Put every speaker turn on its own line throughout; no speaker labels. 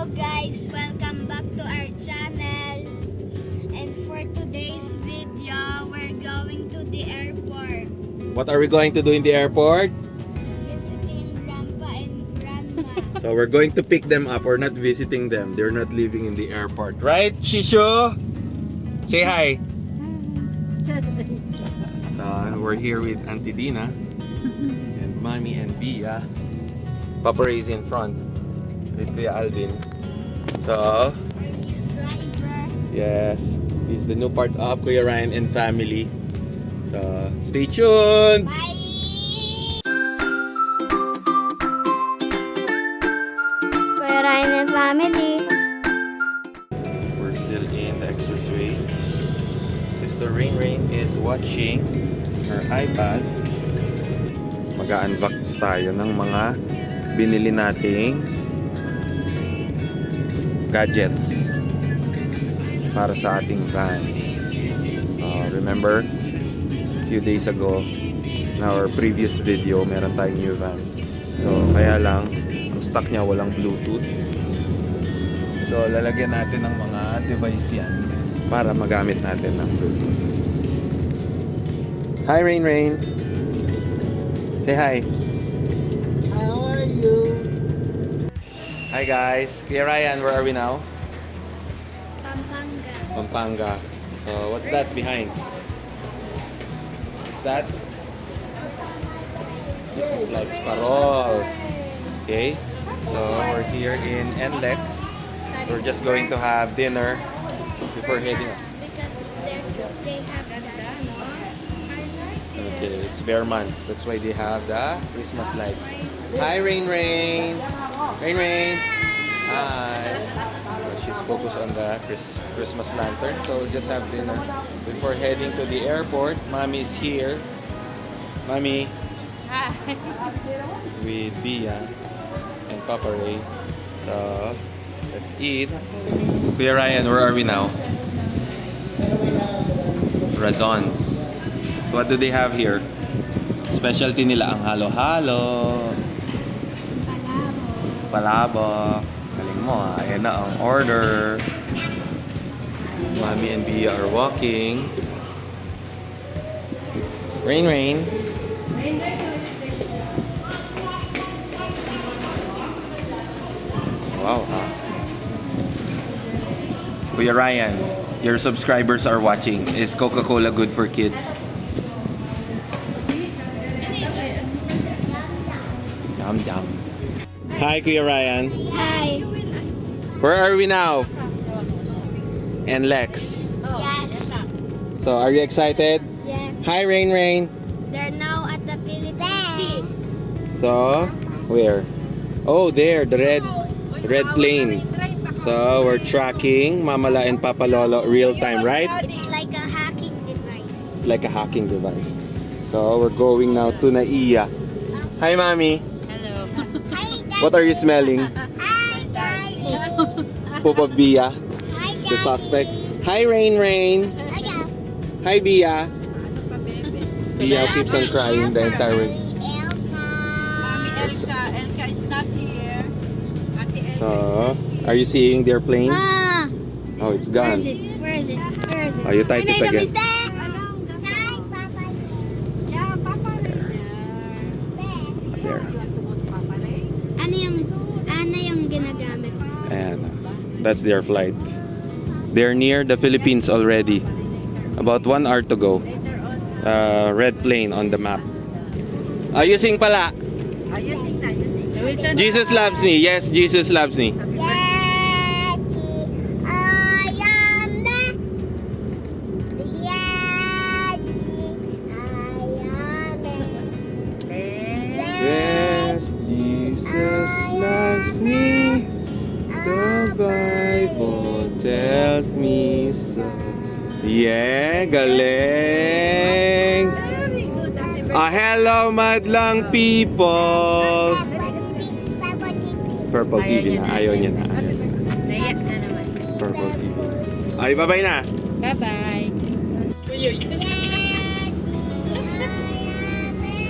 Hello guys, welcome back to our channel. And for today's video, we're going to the airport.
What are we going to do in the airport?
Visiting Grandpa and Grandma.
So we're going to pick them up. We're not visiting them. They're not living in the airport. Right, Shisho? Say hi. So we're here with Auntie Dina and Mommy and Bia. Papa Ray's in front with Kuya Alvin. So,
Our new driver.
yes, he's the new part of Kuya Ryan and family. So, stay tuned!
Bye! Kuya Ryan and family.
We're still in the expressway. Sister Rain Rain is watching her iPad. Mag-unbox tayo ng mga binili nating gadgets para sa ating van. Remember, a few days ago, in our previous video, meron tayong new van. So, kaya lang, ang stock niya walang Bluetooth. So, lalagyan natin ng mga device yan para magamit natin ng Bluetooth. Hi, Rain Rain! Say hi!
How are you?
Hi guys! Kuya Ryan, where are we now?
Pampanga.
Pampanga. So, what's that behind? What's that? Christmas lights, paroles. Okay, so we're here in NLEX. We're just going to have dinner before heading out.
Because they have
Okay, it's bare months. That's why they have the Christmas lights. Hi, Rain Rain! Rain Rain! Hi! She's focused on the Christmas lantern. So we'll just have dinner before heading to the airport. Mommy's here. Mommy.
Hi.
With Bia and Papa Ray. So, let's eat. Kuya Ryan, where are we now? Razons. So what do they have here? Specialty nila ang halo-halo. Palabok. Galing mo ah. Ayan na ang order. Mommy and Bia are walking. Rain Rain. Wow, huh? Kuya Ryan, your subscribers are watching. Is Coca-Cola good for kids? Yum, yum. Hi, Kuya Ryan.
Hi.
Where are we now? And Lex.
Yes.
So, are you excited?
Yes.
Hi, Rain Rain.
They're now at the Philippine Sea.
So, where? Oh, there, the red plane. So, we're tracking Mamala and Papa Lolo real time, right?
It's like a hacking device.
It's like a hacking device. So, we're going now to Naiya. Hi, Mommy.
Hello. Hi, Dad.
What are you smelling?
Hi, Daddy.
Poop of Bia,
Hi,
the suspect. Hi, Rain Rain. Hi, Bia. Bia keeps on crying the entire way.
Elka is not here. Ate Elka
So, are you seeing their plane?
Ah,
Oh, it's
where
gone.
is it? Where is it? Where is it?
Oh, you typed
I
it
made a
again.
mistake.
Hi, Papa. Yeah, Papa Ray.
There.
You want to go to Papa Ray?
Ano yung ginagamit?
And that's their flight. They're near the Philippines already. About 1 hour to go. Red plane on the map. Ayusing pala.
You sing na, you sing.
Jesus loves me. Yes, Jesus loves me. Yes, Jesus loves me. The Bible tells me so. Yeah, galing.
Very good. Ate Ray.
Hello, madlang people. Purple TV na. Ayaw niya na.
Naiyak na naman.
Purple TV. Ay, bye-bye na.
Bye-bye.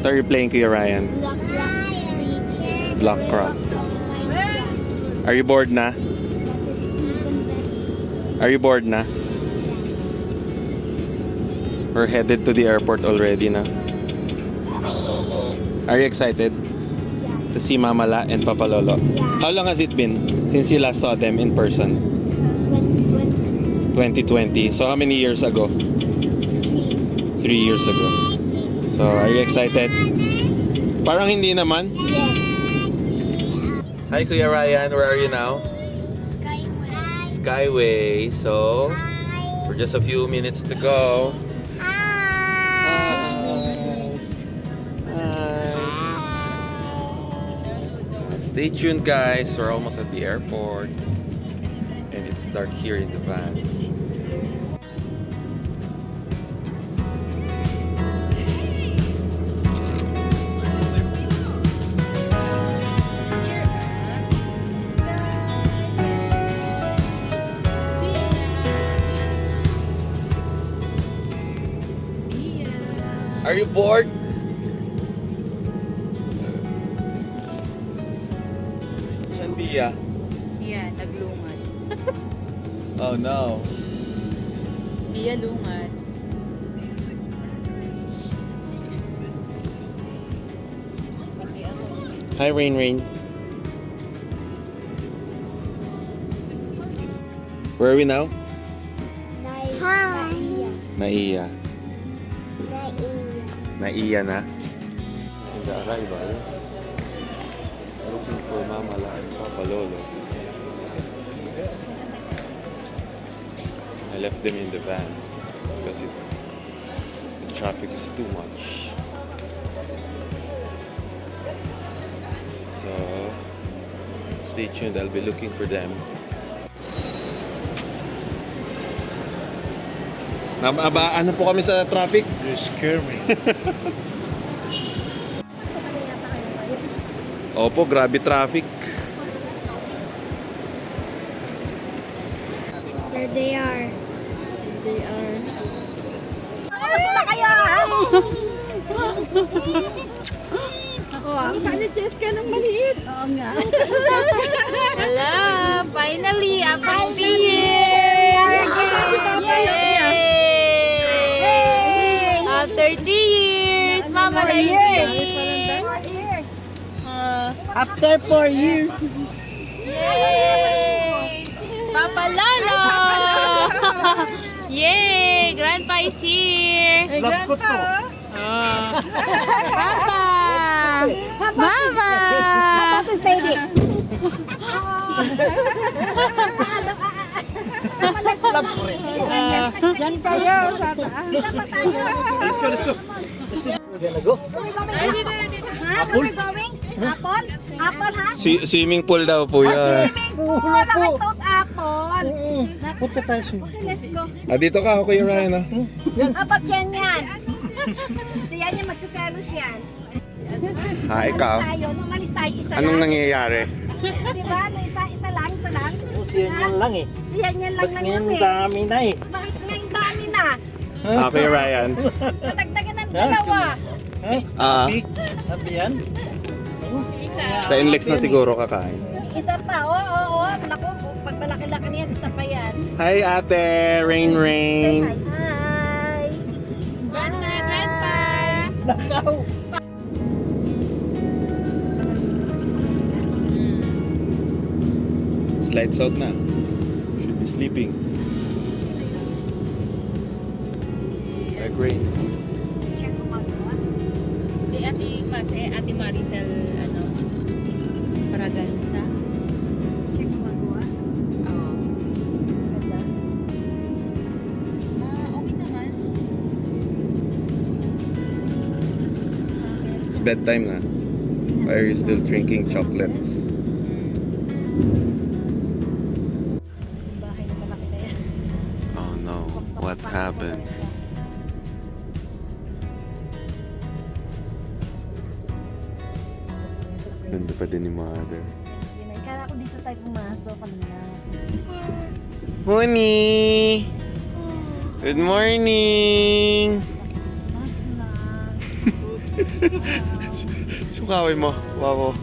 Ito are you playing, Kuya Ryan?
Block Cross.
Block Cross. Are you bored na?
But it's even better.
Are you bored na? We're headed to the airport already na. Are you excited
Yeah.
to see Mama La and Papa Lolo?
Yeah.
How long has it been since you last saw them in person?
2020.
2020. So how many years ago?
3.
3 years ago. So are you excited? Parang hindi naman.
Yes.
Hi Kuya Ryan, where are you now?
Skyway.
Skyway. So we're just a few minutes to go. Stay tuned guys, we're almost at the airport and it's dark here in the van. Are you bored? Saan Bia?
Yan, naglungad.
Oh no.
Iya, lungad.
Hi Rain Rain. Where are we now?
Hi.
Naiya. Naiya na. In the arrivals, looking for Mama La and Papa Lolo. I left them in the van because the traffic is too much. So stay tuned, I'll be looking for them. Ano po kami sa traffic?
You scare me.
Opo, grabe traffic.
There they are.
Kamusta kayo? Ako ah. Ang ni Jessica ng maliit. Oo nga.
Hello! Finally, after 3 years! Yay! After 3 years, Mama na
After 4 years.
Yay! Papa Lolo! Yay! Grandpa is here!
Love ko to.
Papa! Mama!
This lady.
Love ko rin.
Diyan kayo sa taas.
Let's go, let's go. Let's go. We're gonna go. Apple?
Apple? Apple ha?
Swimming pool daw po yan.
Puhulo po.
Apple.
Punta tayo siya.
Let's go.
Dito ka, Kuya Ryan.
Apat yan yan. So yan yung magsaselos yan.
Hi, ikaw.
Tayo, numalis tayo isa
Anong
lang.
nangyayari?
Diba? Na isa lang, ito lang.
Siyan yan lang eh.
Siyan yan lang lang
Ngayon
yun eh.
dami na eh.
Bakit ngayon dami na?
Kuya Ryan.
Natagdagan ng dalawa.
Ah,
Sabi yan?
sa Inlex na siguro kakain.
Isa pa, oo. Naku, pag malaki-laki niyan, isa pa yan.
Hi, Ate. Rain Rain.
Hi!
Grandpa!
Nakaw!
Slides out na. Should be sleeping. Like Rain.
Siya gumagawa.
Si Ate Maricel, Paraganza.
Siya gumagawa.
Oo.
Ganda.
Okay naman.
It's bedtime na. Why are you still drinking chocolates?
Yung bahay na malaki na yan.
Oh no, what happened? Ganda pa din ni Mother.
Kala ko dito tayo pumasok kanina.
Honey! Good morning!
Christmas na.
Sukawin mo. Wow.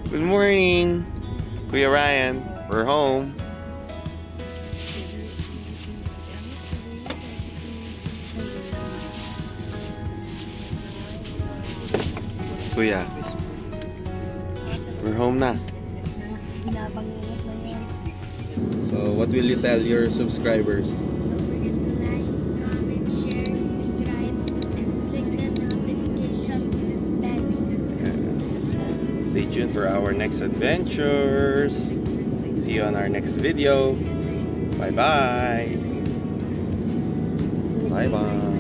Good morning. Kuya Ryan, we're home. Kuya, we're home na. So, what will you tell your subscribers?
Don't forget to like, comment, share, subscribe, and click the notification bell.
Yes. Stay tuned for our next adventures. See you on our next video. Bye-bye. Bye-bye.